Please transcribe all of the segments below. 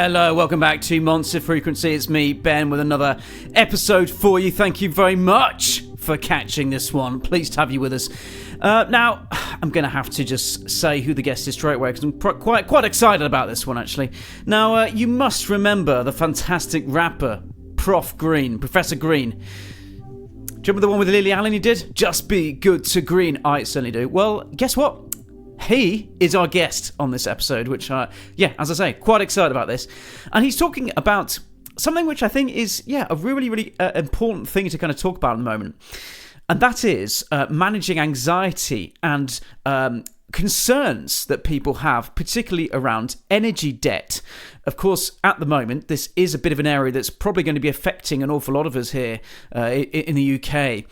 Hello, welcome back to Monster Frequency. It's me, Ben, with another episode for you. Thank you very much for catching this one. Pleased to have you with us. Now, I'm going to have to just say who the guest is straight away because I'm quite excited about this one, actually. Now, you must remember the fantastic rapper, Professor Green. Do you remember the one with Lily Allen he did? Just be good to Green. I certainly do. Well, guess what? He is our guest on this episode, which, as I say, quite excited about this. And he's talking about something which I think is, a really, really important thing to kind of talk about at the moment. And that is managing anxiety and concerns that people have, particularly around energy debt. Of course, at the moment, this is a bit of an area that's probably going to be affecting an awful lot of us here in the UK.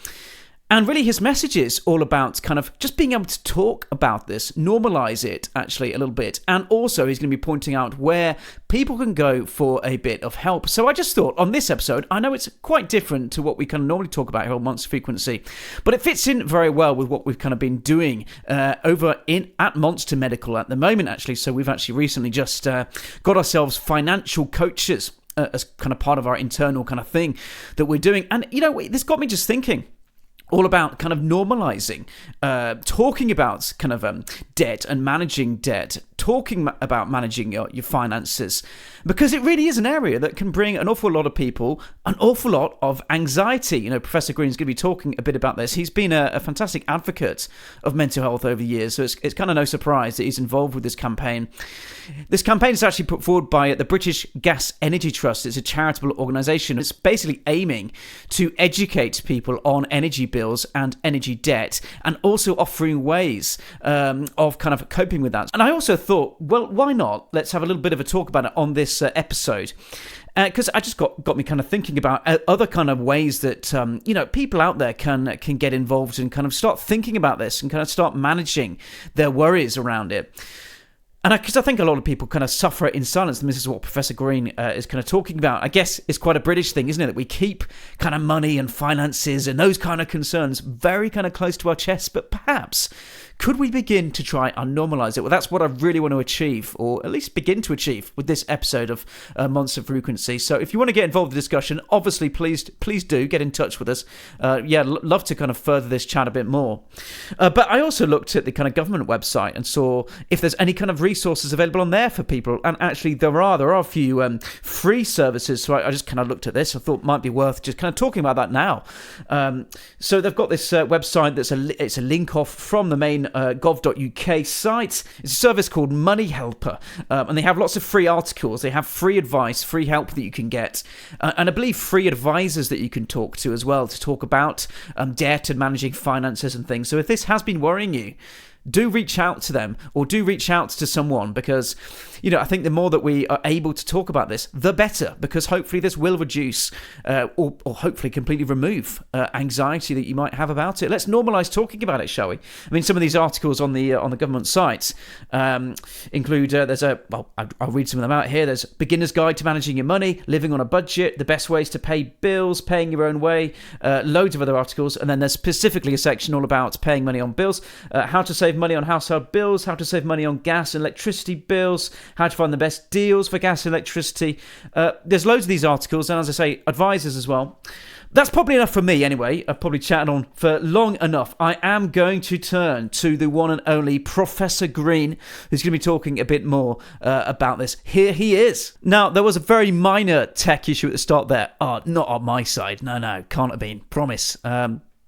And really his message is all about kind of just being able to talk about this, normalise it actually a little bit. And also he's going to be pointing out where people can go for a bit of help. So I just thought on this episode, I know it's quite different to what we kind of normally talk about here on Monster Frequency, but it fits in very well with what we've kind of been doing over at Monster Medical at the moment actually. So we've actually recently just got ourselves financial coaches as kind of part of our internal kind of thing that we're doing. And this got me just thinking all about kind of normalizing, talking about kind of debt and managing debt, talking about managing your finances, because it really is an area that can bring an awful lot of people an awful lot of anxiety. Professor Green's going to be talking a bit about this. He's been a fantastic advocate of mental health over the years, so it's kind of no surprise that he's involved with this campaign. This campaign is actually put forward by the British Gas Energy Trust. It's a charitable organisation. It's basically aiming to educate people on energy bills and energy debt, and also offering ways of kind of coping with that. And I also thought, well, why not? Let's have a little bit of a talk about it on this episode. Because I just got me kind of thinking about other kind of ways that people out there can get involved and kind of start thinking about this and kind of start managing their worries around it. And because I think a lot of people kind of suffer in silence, and this is what Professor Green is kind of talking about. I guess it's quite a British thing, isn't it? That we keep kind of money and finances and those kind of concerns very kind of close to our chests. But perhaps, could we begin to try and normalise it? Well, that's what I really want to achieve, or at least begin to achieve with this episode of Monster Frequency. So if you want to get involved in the discussion, obviously, please do get in touch with us. Love to kind of further this chat a bit more. But I also looked at the kind of government website and saw if there's any kind of resources available on there for people. And actually, there are a few free services. So I just kind of looked at this. I thought it might be worth just kind of talking about that now. So they've got this website it's a link off from the main gov.uk site. It's a service called Money Helper, and they have lots of free articles. They have free advice, free help that you can get, and I believe free advisors that you can talk to as well to talk about debt and managing finances and things. So if this has been worrying you, do reach out to them, or do reach out to someone, because I think the more that we are able to talk about this, the better, because hopefully this will reduce or hopefully completely remove anxiety that you might have about it. Let's normalise talking about it, shall we? I mean, some of these articles on the government sites include I'll read some of them out here. There's Beginner's Guide to Managing Your Money, Living on a Budget, The Best Ways to Pay Bills, Paying Your Own Way, loads of other articles, and then there's specifically a section all about paying money on bills, how to save money on household bills, how to save money on gas and electricity bills, how to find the best deals for gas and electricity. There's loads of these articles, and as I say, advisors as well. That's probably enough for me anyway. I've probably chatted on for long enough. I am going to turn to the one and only Professor Green, who's going to be talking a bit more about this. Here he is. Now, there was a very minor tech issue at the start there. Oh, not on my side. No, can't have been. Promise.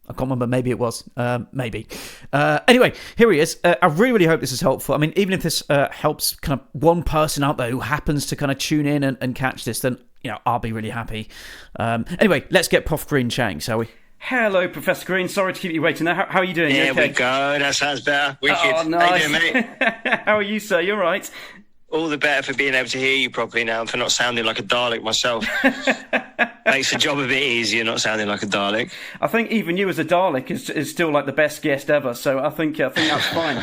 I can't remember, maybe it was, maybe. Anyway, here he is. I really, really hope this is helpful. I mean, even if this helps kind of one person out there who happens to kind of tune in and catch this, then, I'll be really happy. Anyway, let's get Prof Green chatting, shall we? Hello, Professor Green. Sorry to keep you waiting there. How are you doing? There okay? we go. That sounds better. Wicked. Oh, nice. How you doing, mate? How are you, sir? You all right? All the better for being able to hear you properly now and for not sounding like a Dalek myself. Makes the job a bit easier not sounding like a Dalek. I think even you as a Dalek is still like the best guest ever, so I think that's fine.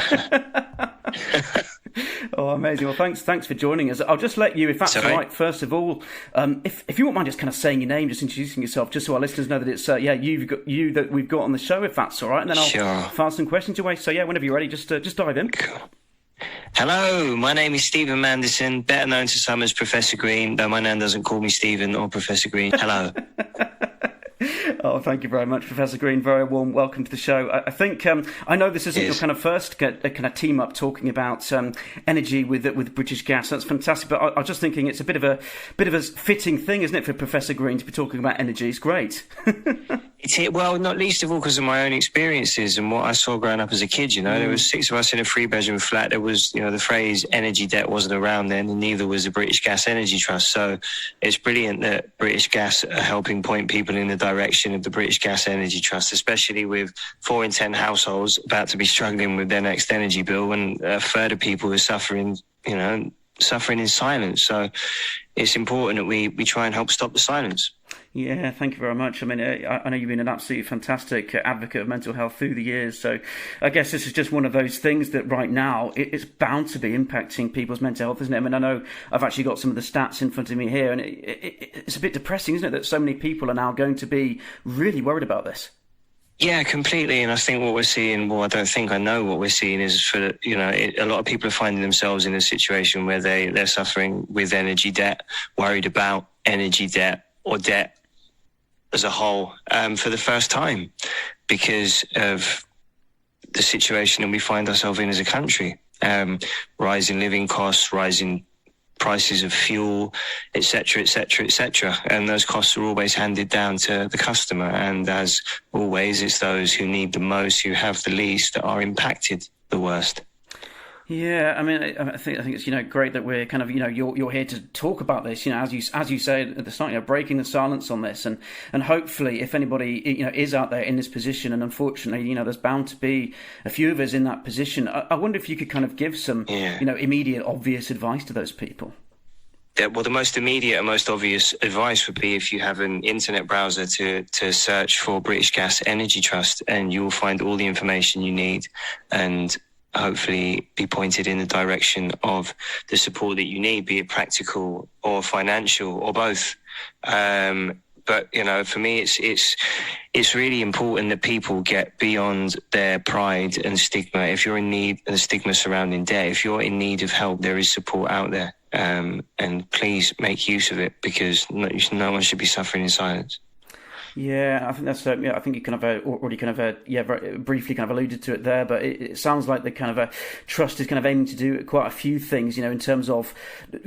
Oh, amazing. Well, thanks for joining us. I'll just let you, if that's all right, first of all, if you wouldn't mind just kind of saying your name, just introducing yourself, just so our listeners know that it's you that we've got on the show, if that's all right, and then I'll fire some questions your way. So yeah, whenever you're ready, just dive in. Cool. Hello, my name is Stephen Manderson, better known to some as Professor Green, though my nan doesn't call me Stephen or Professor Green. Hello. Oh, thank you very much, Professor Green. Very warm welcome to the show. I think I know this isn't your kind of first kind of team up talking about energy with British Gas. That's fantastic. But I was just thinking it's a bit of a fitting thing, isn't it, for Professor Green to be talking about energy? It's great. Well, not least of all because of my own experiences and what I saw growing up as a kid. You know, there was 6 of us in a 3-bedroom flat. There was, the phrase energy debt wasn't around then, and neither was the British Gas Energy Trust. So it's brilliant that British Gas are helping point people in the direction of the British Gas Energy Trust, especially with 4 in 10 households about to be struggling with their next energy bill, and a third of people are suffering in silence. So it's important that we try and help stop the silence. Yeah, thank you very much. I mean, I know you've been an absolutely fantastic advocate of mental health through the years. So I guess this is just one of those things that right now it's bound to be impacting people's mental health, isn't it? I mean, I know I've actually got some of the stats in front of me here, and it's a bit depressing, isn't it, that so many people are now going to be really worried about this? Yeah, completely. And I think what we're seeing, I know what we're seeing is a lot of people are finding themselves in a situation where they're suffering with energy debt, worried about energy debt or debt as a whole for the first time because of the situation that we find ourselves in as a country. Rising living costs, rising prices of fuel, etc., etc., etc. And those costs are always handed down to the customer. And as always, it's those who need the most, who have the least, that are impacted the worst. Yeah, I mean, I think it's great that we're kind of you're here to talk about this. As you say at the start, breaking the silence on this, and hopefully, if anybody is out there in this position, and unfortunately, there's bound to be a few of us in that position. I wonder if you could kind of give some immediate, obvious advice to those people. Yeah, well, the most immediate and most obvious advice would be if you have an internet browser to search for British Gas Energy Trust, and you will find all the information you need, and hopefully be pointed in the direction of the support that you need, be it practical or financial or both. But for me, it's really important that people get beyond their pride and stigma. If you're in need, and the stigma surrounding debt, if you're in need of help, there is support out there. And please make use of it, because no one should be suffering in silence. Yeah, I think that's. I think you kind of already kind of very briefly kind of alluded to it there, but it sounds like the kind of trust is kind of aiming to do quite a few things, in terms of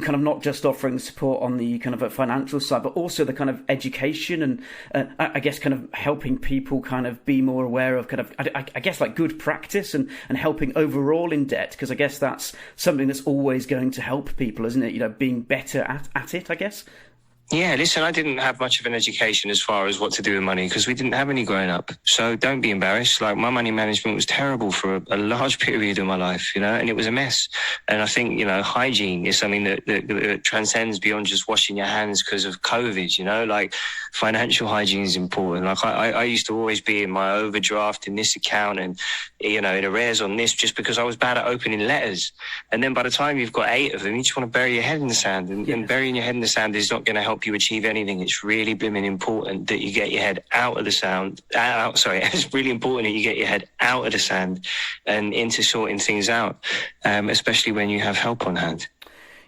kind of not just offering support on the kind of a financial side, but also the kind of education and I guess kind of helping people kind of be more aware of kind of I guess like good practice and helping overall in debt, because I guess that's something that's always going to help people, isn't it? Being better at it, I guess. Yeah, listen, I didn't have much of an education as far as what to do with money, because we didn't have any growing up. So don't be embarrassed. Like, my money management was terrible for a large period of my life, and it was a mess. And I think, hygiene is something that transcends beyond just washing your hands because of COVID, like financial hygiene is important. Like I used to always be in my overdraft in this account and, in arrears on this, just because I was bad at opening letters. And then by the time you've got 8 of them, you just want to bury your head in the sand. And burying your head in the sand is not going to help you achieve anything. It's really blooming important that you get your head out of the sand. It's really important that you get your head out of the sand and into sorting things out, especially when you have help on hand.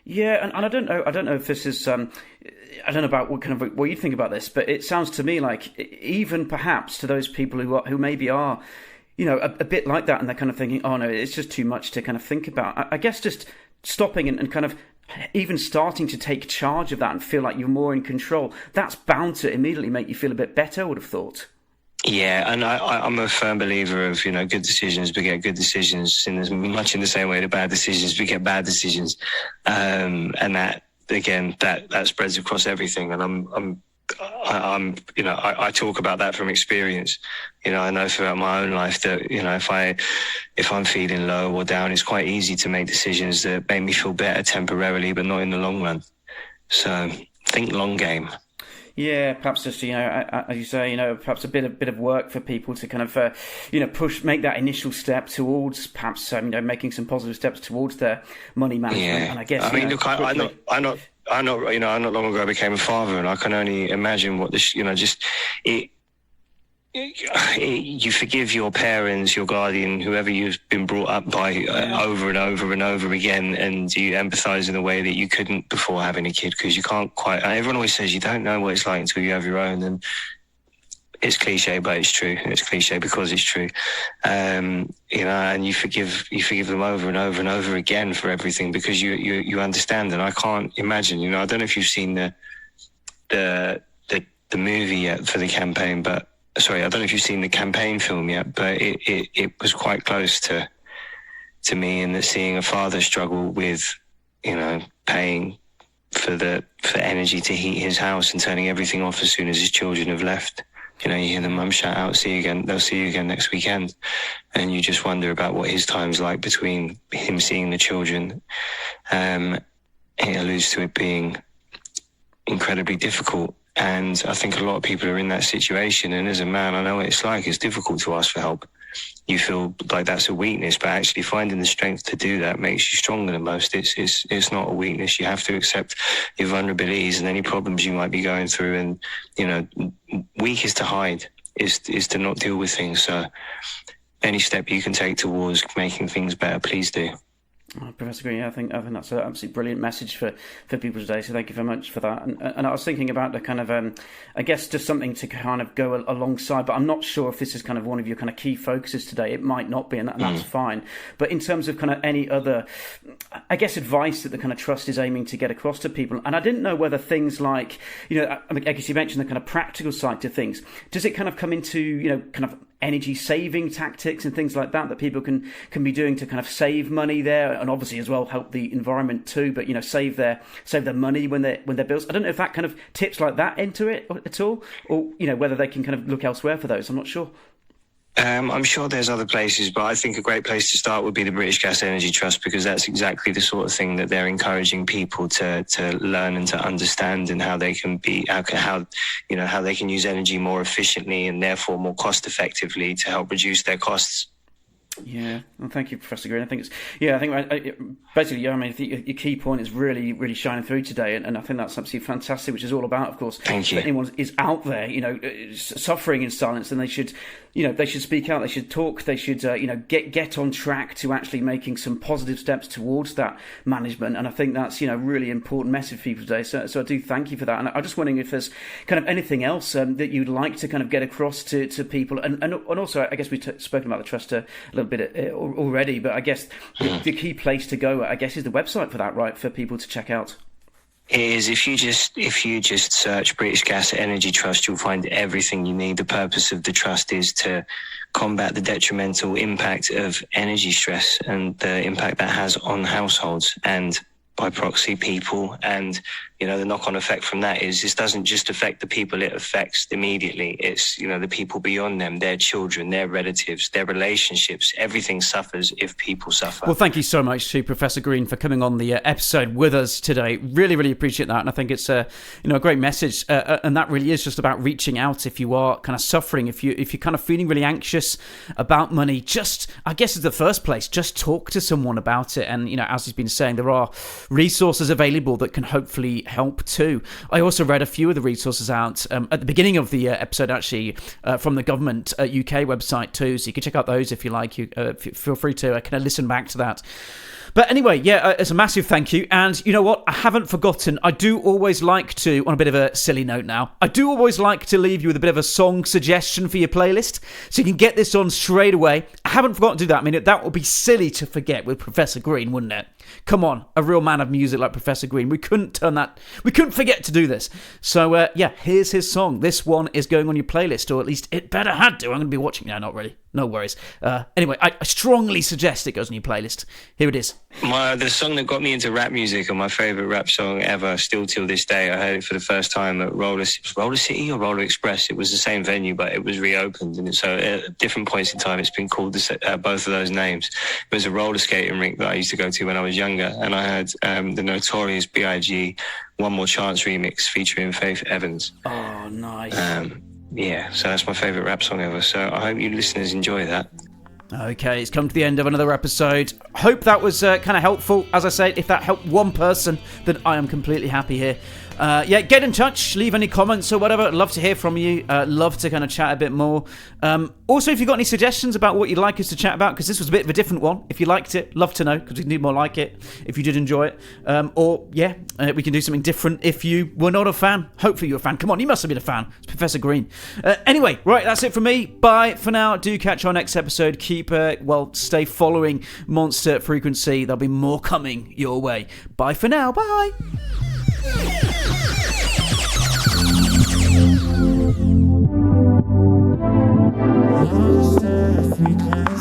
Yeah, and I don't know if this is. I don't know about what you think about this, but it sounds to me like even perhaps to those people who maybe are, a bit like that, and they're kind of thinking, oh no, it's just too much to kind of think about. I guess just stopping and kind of even starting to take charge of that and feel like you're more in control, that's bound to immediately make you feel a bit better, I would have thought. Yeah, and I'm a firm believer of, good decisions beget good decisions, in as much in the same way that bad decisions beget bad decisions. And that, again, that spreads across everything. And I talk about that from experience. I know throughout my own life that, if I'm feeling low or down, it's quite easy to make decisions that make me feel better temporarily, but not in the long run. So think long game. Yeah, perhaps just, as you say, perhaps a bit of work for people to kind of, make that initial step towards perhaps, making some positive steps towards their money management. Yeah. And I guess, look, I'm not long ago I became a father, and I can only imagine what this, you forgive your parents, your guardian, whoever you've been brought up by over and over and over again, and you empathise in a way that you couldn't before having a kid, because you can't quite. Everyone always says you don't know what it's like until you have your own, and it's cliche, but it's true. It's cliche because it's true. And you forgive them over and over and over again for everything, because you understand. And I can't imagine. I don't know if you've seen the movie yet for the campaign, but. Sorry, I don't know if you've seen the campaign film yet, but it was quite close to me in that seeing a father struggle with, paying for energy to heat his house and turning everything off as soon as his children have left. You hear the mum shout out, "See you again. They'll see you again next weekend," and you just wonder about what his time's like between him seeing the children. It alludes to it being incredibly difficult. And I think a lot of people are in that situation. And as a man, I know what it's like. It's difficult to ask for help. You feel like that's a weakness, but actually finding the strength to do that makes you stronger than most. It's not a weakness. You have to accept your vulnerabilities and any problems you might be going through. And, weak is to hide, is to not deal with things. So any step you can take towards making things better, please do. Oh, Professor Green, I think that's an absolutely brilliant message for people today. So thank you very much for that. And I was thinking about the kind of, I guess, just something to kind of go alongside. But I'm not sure if this is kind of one of your kind of key focuses today. It might not be, and that's fine. But in terms of kind of any other, I guess, advice that the kind of trust is aiming to get across to people, and I didn't know whether things like, I guess you mentioned the kind of practical side to things. Does it kind of come into, kind of energy saving tactics and things like that people can be doing to kind of save money there, and obviously as well help the environment too, but save their money when their bills. I don't know if that kind of tips like that into it at all, or whether they can kind of look elsewhere for those. I'm not sure. I'm sure there's other places, but I think a great place to start would be the British Gas Energy Trust, because that's exactly the sort of thing that they're encouraging people to learn and to understand, and how they can how they can use energy more efficiently and therefore more cost effectively to help reduce their costs. Yeah, well, thank you, Professor Green. I think basically, I mean, your key point is really, really shining through today, and I think that's absolutely fantastic, which is all about, of course, thank you. If anyone is out there, suffering in silence, then they should speak out, they should talk, they should, get on track to actually making some positive steps towards that management, and I think that's, really important message for people today. So I do thank you for that, and I'm just wondering if there's kind of anything else that you'd like to kind of get across to people, and also, I guess we've spoken about the trust a little bit already, but I guess the key place to go, I guess, is the website for that, right, for people to check out. Is if you just search British Gas Energy Trust, you'll find everything you need. The purpose of the trust is to combat the detrimental impact of energy stress and the impact that has on households and by proxy people, and the knock-on effect from that is this doesn't just affect the people it affects immediately. It's the people beyond them, their children, their relatives, their relationships. Everything suffers if people suffer. Well, thank you so much to Professor Green for coming on the episode with us today. Really, really appreciate that, and I think it's a great message, and that really is just about reaching out if you are kind of suffering, if you're kind of feeling really anxious about money. Just, I guess, is the first place. Just talk to someone about it, and as he's been saying, there are resources available that can hopefully help too. I also read a few of the resources out at the beginning of the episode, actually, from the government UK website too, so you can check out those if you like. You feel free to kind of listen back to that. But anyway, it's a massive thank you. And you know what? I haven't forgotten. I do always like to, on a bit of a silly note now, I do always like to leave you with a bit of a song suggestion for your playlist, so you can get this on straight away. I haven't forgotten to do that. I mean, that would be silly to forget with Professor Green, wouldn't it? Come on, a real man of music like Professor Green. We couldn't forget to do this. So, here's his song. This one is going on your playlist, or at least it better had to. I'm going to be watching now, not really. No worries. Anyway, I strongly suggest it goes on your playlist. Here it is. The song that got me into rap music, and my favourite rap song ever, still till this day, I heard it for the first time at Roller City or Roller Express. It was the same venue, but it was reopened. And so at different points in time, it's been called both of those names. It was a roller skating rink that I used to go to when I was younger, and I heard the Notorious B.I.G. One More Chance remix featuring Faith Evans. Oh, nice. So that's my favourite rap song ever. So I hope you listeners enjoy that. Okay, it's come to the end of another episode. Hope that was kind of helpful. As I say, if that helped one person, then I am completely happy here. Yeah, get in touch, leave any comments or whatever. I'd love to hear from you. Love to kind of chat a bit more. Also, if you've got any suggestions about what you'd like us to chat about, because this was a bit of a different one. If you liked it, love to know, because we can do more like it if you did enjoy it. We can do something different if you were not a fan. Hopefully you're a fan. Come on, you must have been a fan. It's Professor Green. Anyway, right, that's it from me. Bye for now. Do catch our next episode. Stay following Monster Frequency. There'll be more coming your way. Bye for now. Bye. Monster Frequency.